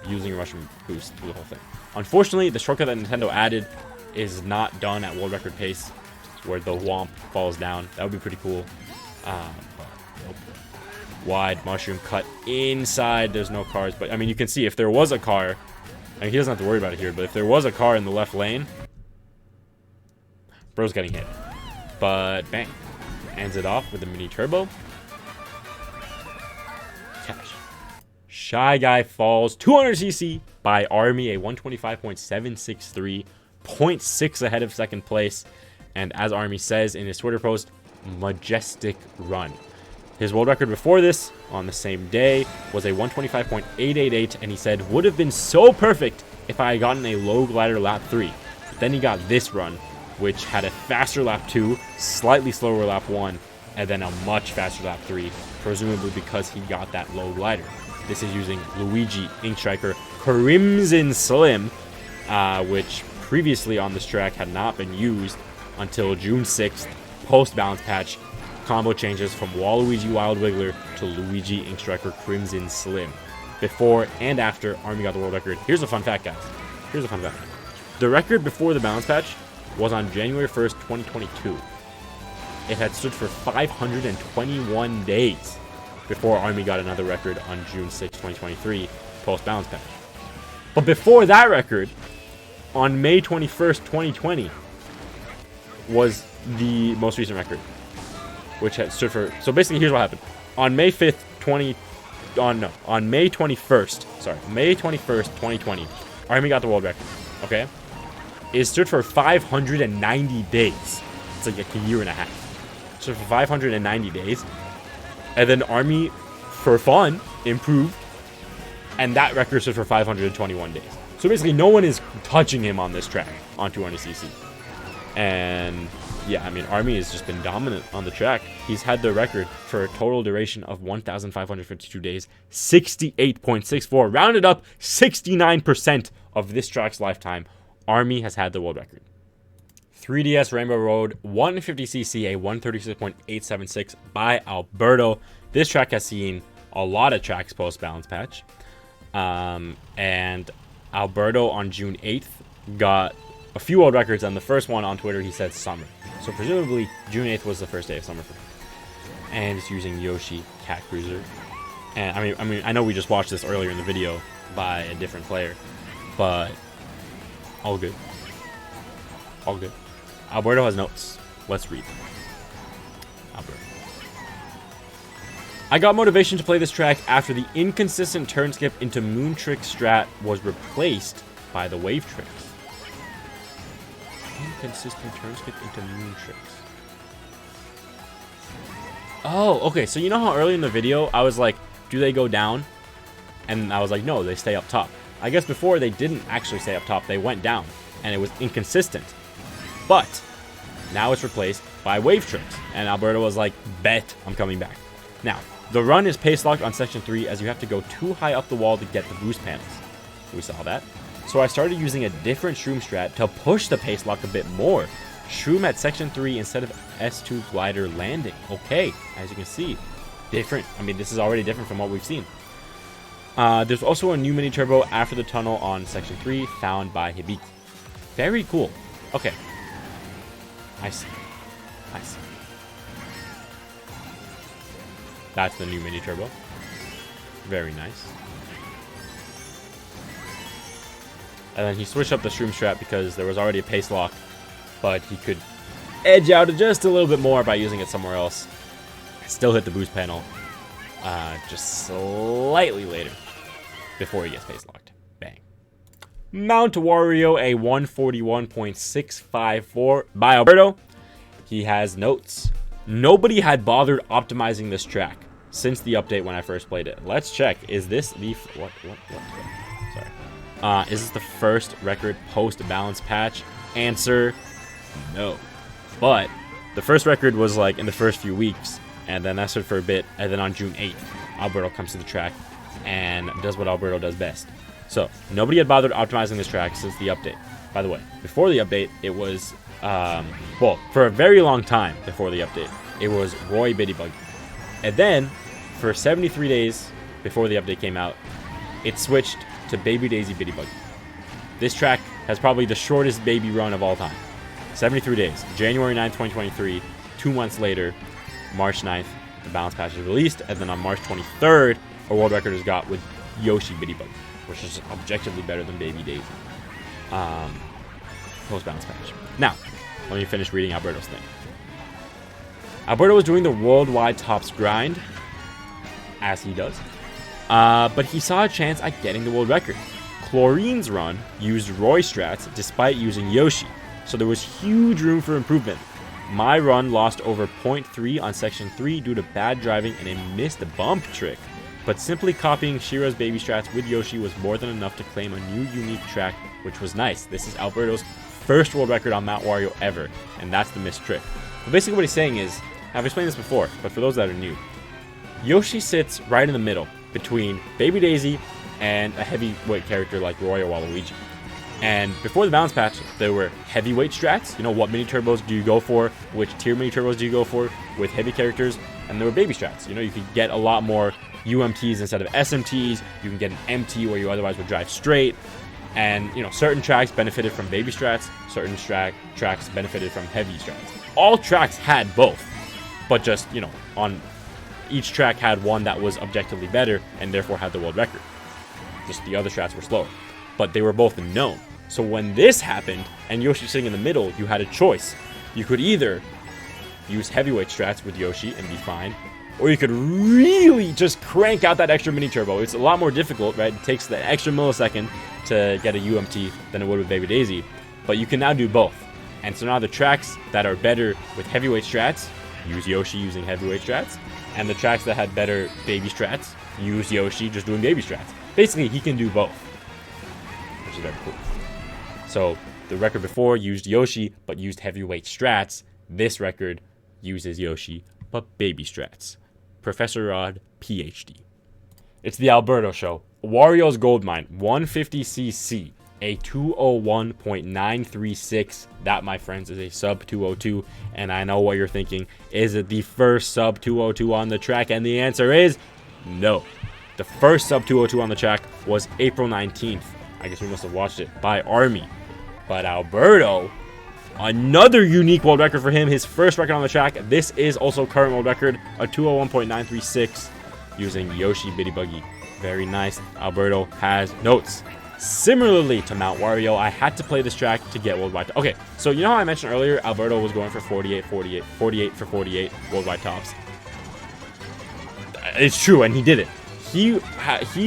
using your mushroom boost through the whole thing. Unfortunately, the shortcut that Nintendo added is not done at world record pace, where the womp falls down. That would be pretty cool. But nope. Wide mushroom cut inside. There's no cars, but you can see if there was a car. He doesn't have to worry about it here, but if there was a car in the left lane, bro's getting hit. But bang, ends it off with a mini turbo. Cash. Shy Guy falls 200cc by Army, a 125.763, 0.6 ahead of second place. And as Army says in his Twitter post, majestic run. His world record before this, on the same day, was a 125.888, and he said, would have been so perfect if I had gotten a low glider lap 3. But then he got this run, which had a faster lap 2, slightly slower lap 1, and then a much faster lap 3, presumably because he got that low glider. This is using Luigi Ink Striker Crimson Slim, which previously on this track had not been used until June 6th, post-balance patch. Combo changes from Waluigi Wild Wiggler to Luigi Ink Striker Crimson Slim. Before and after Army got the world record. Here's a fun fact, guys. Here's a fun fact. The record before the balance patch was on January 1st, 2022. It had stood for 521 days before Army got another record on June 6, 2023, post-balance patch. But before that record, on May 21st, 2020, was the most recent record, which had stood for... So basically, here's what happened. On May 5th, on May 21st, sorry, May 21st, 2020, Army got the world record, okay? It stood for 590 days. It's like a year and a half. So for 590 days. And then Army, for fun, improved. And that record stood for 521 days. So basically, no one is touching him on this track, on 200cc. And yeah, I mean, Army has just been dominant on the track. He's had the record for a total duration of 1,552 days, 68.64. Rounded up, 69% of this track's lifetime. Army has had the world record. 3DS Rainbow Road 150cc, a 136.876 by Alberto. This track has seen a lot of tracks post balance patch. And Alberto on June 8th got a few world records, and the first one on Twitter he said summer. So presumably June 8th was the first day of summer for him. And it's using Yoshi Cat Cruiser. And I mean I know we just watched this earlier in the video by a different player, but all good. All good. Alberto has notes. Let's read them. Alberto. I got motivation to play this track after the inconsistent turn skip into Moon Trick strat was replaced by the Wave Tricks. Inconsistent turn skip into Moon Tricks. Oh, okay. So you know how early in the video I was like, do they go down? And I was like, no, they stay up top. I guess before they didn't actually stay up top. They went down, and it was inconsistent. But now it's replaced by Wave Tricks. And Alberto was like, bet I'm coming back. Now, the run is pace locked on section 3 as you have to go too high up the wall to get the boost panels. We saw that. So I started using a different Shroom strat to push the pace lock a bit more. Shroom at section 3 instead of S2 glider landing. Okay, as you can see, different. I mean, this is already different from what we've seen. There's also a new mini turbo after the tunnel on section 3 found by Hibiki. Very cool. Okay. I see. I see. That's the new mini turbo. Very nice. And then he switched up the Shroom strat because there was already a pace lock, but he could edge out just a little bit more by using it somewhere else. Still hit the boost panel, just slightly later before he gets pace locked. Bang. Mount Wario, a 141.654 by Alberto. He has notes. Nobody had bothered optimizing this track since the update when I first played it. Let's check. Is this the... What? Sorry. Is this the first record post-balance patch? Answer, no. But the first record was like in the first few weeks, and then that stood for a bit, and then on June 8th, Alberto comes to the track and does what Alberto does best. So, nobody had bothered optimizing this track since the update. By the way, before the update, it was... well, for a very long time before the update, it was Roy Bitty Buggy. And then, for 73 days before the update came out, it switched to Baby Daisy Bitty Buggy. This track has probably the shortest baby run of all time. 73 days. January 9th, 2023. 2 months later, March 9th, the balance patch is released. And then on March 23rd, a world record is got with Yoshi Bitty Buggy, which is objectively better than Baby Daisy. Post-balance patch. Now, let me finish reading Alberto's thing. Alberto was doing the worldwide tops grind, as he does, but he saw a chance at getting the world record. Chlorine's run used Roy strats despite using Yoshi, so there was huge room for improvement. My run lost over 0.3 on section 3 due to bad driving and a missed bump trick, but simply copying Shira's baby strats with Yoshi was more than enough to claim a new unique track, which was nice. This is Alberto's first world record on Mount Wario ever, and that's the missed trick. But basically what he's saying is, I've explained this before, but for those that are new, Yoshi sits right in the middle between Baby Daisy and a heavyweight character like Roy or Waluigi. And before the balance patch, there were heavyweight strats. You know, what mini turbos do you go for? Which tier mini turbos do you go for with heavy characters? And there were baby strats. You know, you could get a lot more UMTs instead of SMTs. You can get an MT where you otherwise would drive straight. And, you know, certain tracks benefited from baby strats. Certain tracks benefited from heavy strats. All tracks had both. But just, you know, on each track had one that was objectively better and therefore had the world record. Just the other strats were slower. But they were both known. So when this happened and Yoshi sitting in the middle, you had a choice. You could either use heavyweight strats with Yoshi and be fine, or you could really just crank out that extra mini turbo. It's a lot more difficult, right? It takes the extra millisecond to get a UMT than it would with Baby Daisy, but you can now do both. And so now the tracks that are better with heavyweight strats use Yoshi using heavyweight strats, and the tracks that had better baby strats use Yoshi just doing baby strats. Basically, he can do both, which is very cool. So the record before used Yoshi but used heavyweight strats. This record uses Yoshi but baby strats. Professor Rod, PhD. It's the Alberto Show. Wario's Goldmine, 150cc, a 201.936. That, my friends, is a sub 202. And I know what you're thinking. Is it the first sub 202 on the track? And the answer is no. The first sub 202 on the track was April 19th. I guess we must have watched it by Army. But Alberto, another unique world record for him. His first record on the track. This is also current world record, a 201.936 using Yoshi Bitty Buggy. Very nice. Alberto has notes. Similarly to Mount Wario, I had to play this track to get worldwide. Okay, so you know how I mentioned earlier, Alberto was going for 48 for 48 worldwide tops. It's true, and he did it. He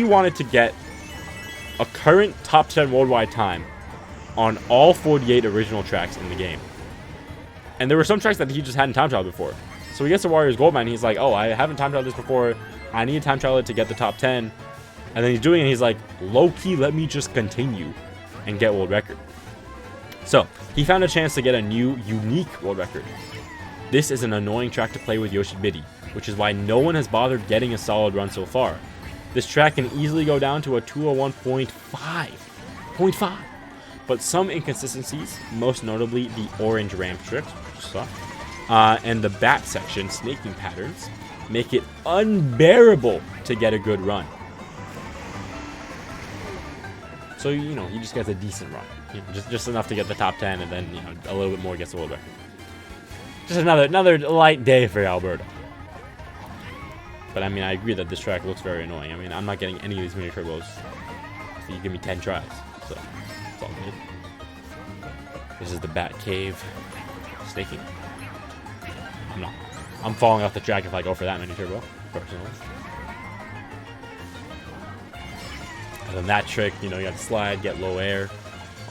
wanted to get a current top 10 worldwide time on all 48 original tracks in the game. And there were some tracks that he just hadn't time trialed before. So he gets to Wario's Gold Mine, he's like, oh, I haven't time trialed this before. I need to time trial it to get the top 10. And then he's doing it, and he's like, low-key, let me just continue and get world record. So he found a chance to get a new, unique world record. This is an annoying track to play with Yoshi Bitty, which is why no one has bothered getting a solid run so far. This track can easily go down to a 201.5. But some inconsistencies, most notably the orange ramp tricks, which suck, and the bat section snaking patterns, make it unbearable to get a good run. So, you know, he just gets a decent run. You know, just enough to get the top 10, and then, you know, a little bit more gets the world record. Just another light day for Alberto. But, I mean, I agree that this track looks very annoying. I mean, I'm not getting any of these mini turbos. So you give me 10 tries. So, it's all good. This is the Bat Cave snaking. I'm falling off the track if I go for that mini turbo, personally. And then that trick, you know, you got to slide, get low air,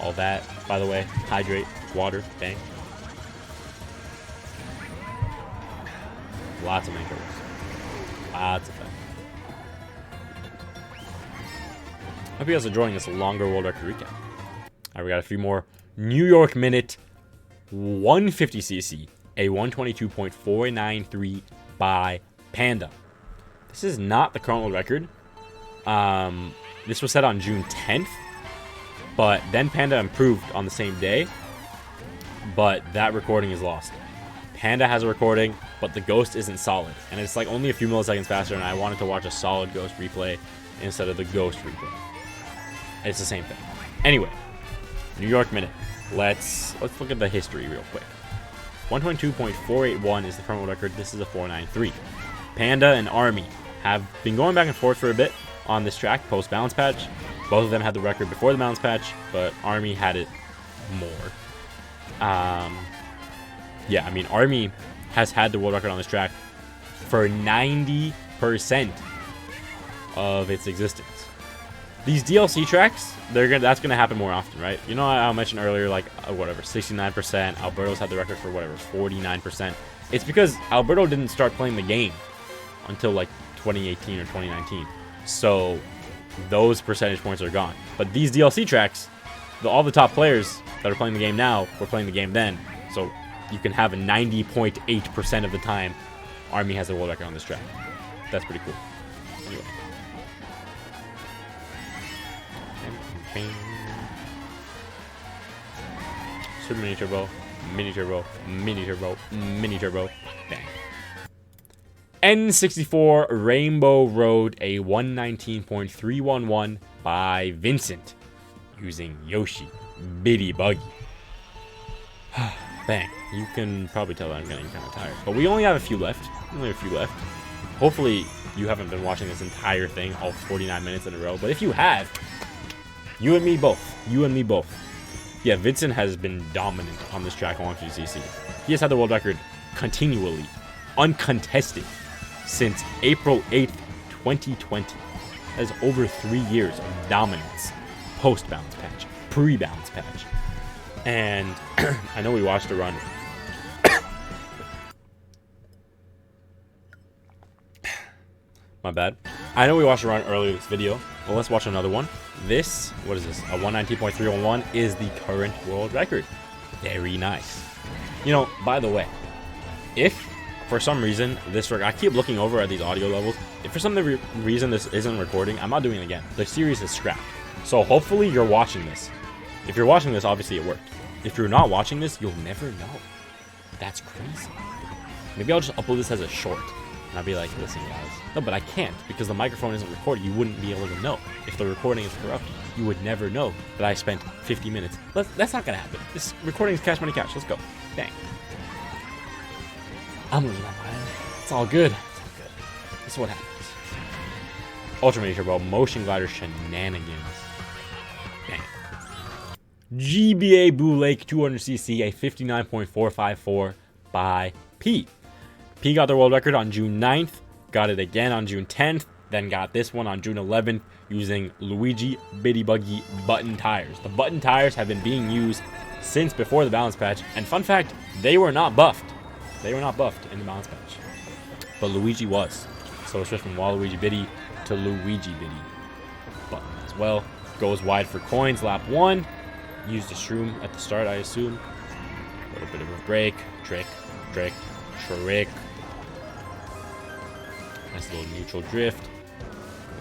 all that. By the way, hydrate, water, bang. Lots of mini turbos. Lots of fun. Hope you guys are enjoying this longer world record recap. Alright, we got a few more. New York Minute, 150cc, a 122.493 by Panda. This is not the current world record. This was set on June 10th, but then Panda improved on the same day, but that recording is lost. Panda has a recording, but the Ghost isn't solid, and it's like only a few milliseconds faster, and I wanted to watch a solid Ghost replay instead of the Ghost replay. It's the same thing. Anyway, New York Minute. Let's look at the history real quick. 122.481 is the current world record. This is a 493. Panda and Army have been going back and forth for a bit on this track post balance patch. Both of them had the record before the balance patch, but Army had it more. Yeah, I mean, Army has had the world record on this track for 90% of its existence. These DLC tracks, that's gonna happen more often, right? You know, I mentioned earlier, like, whatever, 69%. Alberto's had the record for, whatever, 49%. It's because Alberto didn't start playing the game until, like, 2018 or 2019. So, those percentage points are gone. But these DLC tracks, all the top players that are playing the game now were playing the game then. So, you can have a 90.8% of the time Army has a world record on this track. That's pretty cool. Anyway. Super mini turbo, mini turbo, mini turbo, mini turbo, bang. N64 Rainbow Road, a 119.311 by Vincent, using Yoshi Bitty Buggy. Bang. You can probably tell that I'm getting kind of tired, but we only have a few left. Hopefully you haven't been watching this entire thing, all 49 minutes in a row, but if you have, you and me both. Yeah, Vincent has been dominant on this track on 150cc. He has had the world record continually, uncontested, since April 8th, 2020. That is over 3 years of dominance. Post-bounce patch, pre-bounce patch. And I know we watched a run. My bad. I know we watched a run earlier this video. Well, let's watch another one. This, what is this? A 119.311 is the current world record. Very nice. You know, by the way, if for some reason this I keep looking over at these audio levels. If for some reason this isn't recording, I'm not doing it again. The series is scrapped. So hopefully you're watching this. If you're watching this, obviously it worked. If you're not watching this, you'll never know. That's crazy. Maybe I'll just upload this as a short. And I'll be like, listen guys. No, but I can't because the microphone isn't recording. You wouldn't be able to know. If the recording is corrupt, you would never know that I spent 50 minutes. That's not going to happen. This recording is cash money cash. Let's go. Dang. I'm losing my mind. It's all good. It's all good. This is what happens. Ultra Mini Turbo Motion Glider Shenanigans. Dang. GBA Boo Lake 200cc, a 59.454 by P. P got the world record on June 9th, got it again on June 10th, then got this one on June 11th using Luigi Bitty Buggy button tires. The button tires have been being used since before the balance patch, and fun fact, they were not buffed. They were not buffed in the balance patch, but Luigi was. So it switched from Waluigi Bitty to Luigi Bitty button as well. Goes wide for coins, lap 1. Used a shroom at the start, I assume. A little bit of a break, trick. Nice little neutral drift. Go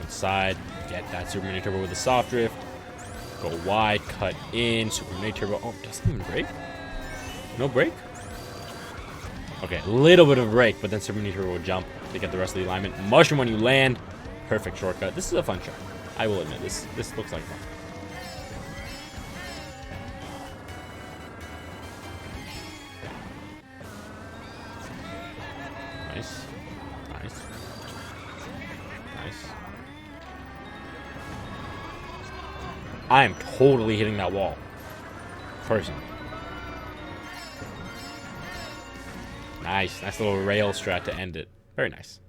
inside, get that Super Mini Turbo with a soft drift. Go wide, cut in, Super Mini Turbo. Oh, doesn't even break? No break? Okay, a little bit of a break, but then Super Mini Turbo will jump to get the rest of the alignment. Mushroom when you land. Perfect shortcut. This is a fun track. I will admit, this looks like fun. Nice. Nice. Nice. I am totally hitting that wall. Person. Nice. Nice little rail strat to end it. Very nice.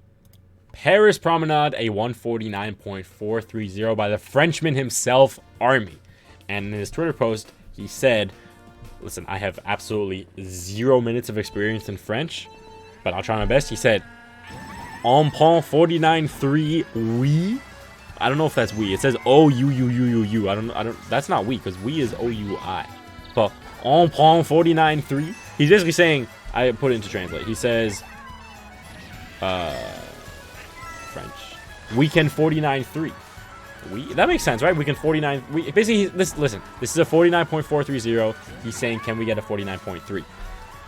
Paris Promenade, a 149.430 by the Frenchman himself, Army. And in his Twitter post, he said, listen, I have absolutely 0 minutes of experience in French, but I'll try my best. He said, "On pont 49.3 oui." I don't know if that's we. It says O-U-U-U-U-U. I don't. That's not we, because we is O-U-I. But on pont 49.3. He's basically saying, I put it into translate. He says, French. Weekend 49.3. That makes sense, right? Weekend 49. Basically, listen. This is a 49.430. He's saying, can we get a 49.3?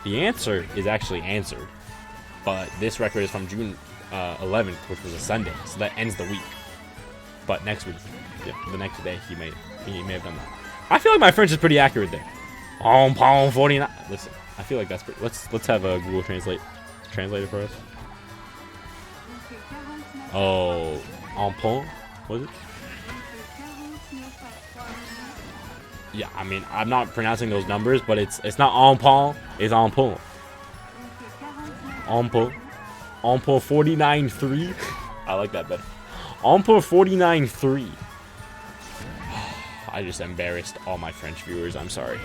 The answer is actually answered. But this record is from June 11th, which was a Sunday, so that ends the week. But next week, yeah, the next day, he may have done that. I feel like my French is pretty accurate there. On pont 49. Listen, I feel like that's pretty. Let's have a Google translate it for us. Oh, en pont, was it? Yeah, I mean, I'm not pronouncing those numbers, but it's not en pont, it's en pont. En pont 49.3. I like that better. En pont 49.3. I just embarrassed all my French viewers. I'm sorry.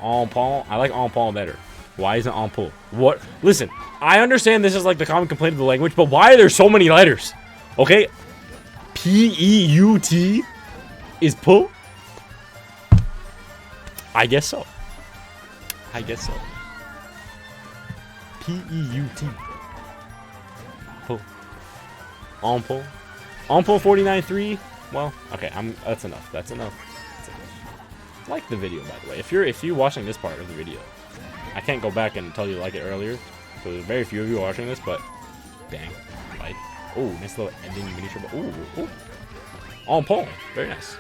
En pont. I like en pont better. Why isn't en pont? What? Listen, I understand this is like the common complaint of the language, but why are there so many letters? Okay, P-E-U-T is pull. I guess so. I guess so. P-E-U-T. Pull. En pont. En pont 49.3. Well, okay. That's enough. That's enough. Like the video, by the way. If you're watching this part of the video, I can't go back and tell you to like it earlier. So there's very few of you watching this, but bang, like. Oh, nice little ending mini turbo. Ooh. En pont. Very nice.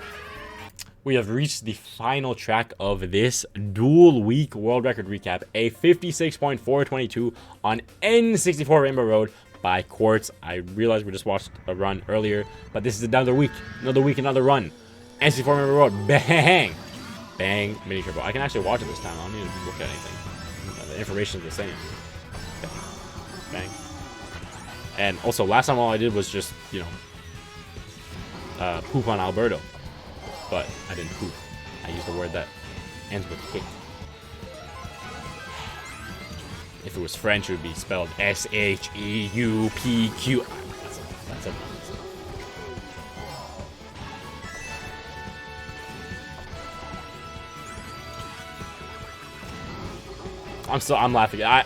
We have reached the final track of this dual week world record recap, a 56.422 on N64 Rainbow Road by Quartz. I realized we just watched a run earlier, but this is another week, another run. N64 Rainbow Road, bang, mini turbo. I can actually watch it this time. I don't need to look at anything. The information is the same. Bang. And also, last time all I did was just, you know, poop on Alberto. But I didn't poop. I used a word that ends with hit. If it was French, it would be spelled S-H-E-U-P-Q. That's a I'm laughing. I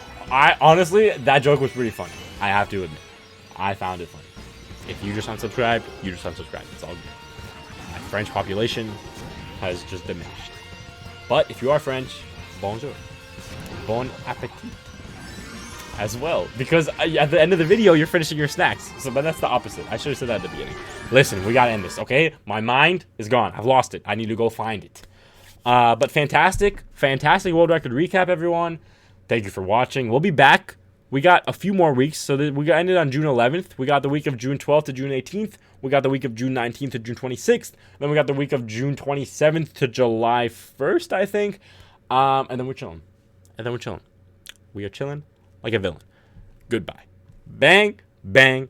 honestly, that joke was pretty funny. I have to admit. I found it funny. If you just unsubscribe, you just unsubscribe. It's all good. My French population has just diminished. But if you are French, bonjour. Bon appetit. As well. Because at the end of the video, you're finishing your snacks. But that's the opposite. I should have said that at the beginning. Listen, we gotta end this, okay? My mind is gone. I've lost it. I need to go find it. But fantastic world record recap, everyone. Thank you for watching. We'll be back. We got a few more weeks. So we got ended on June 11th. We got the week of June 12th to June 18th. We got the week of June 19th to June 26th. Then we got the week of June 27th to July 1st, I think. And then we're chilling. We are chilling like a villain. Goodbye. Bang, bang,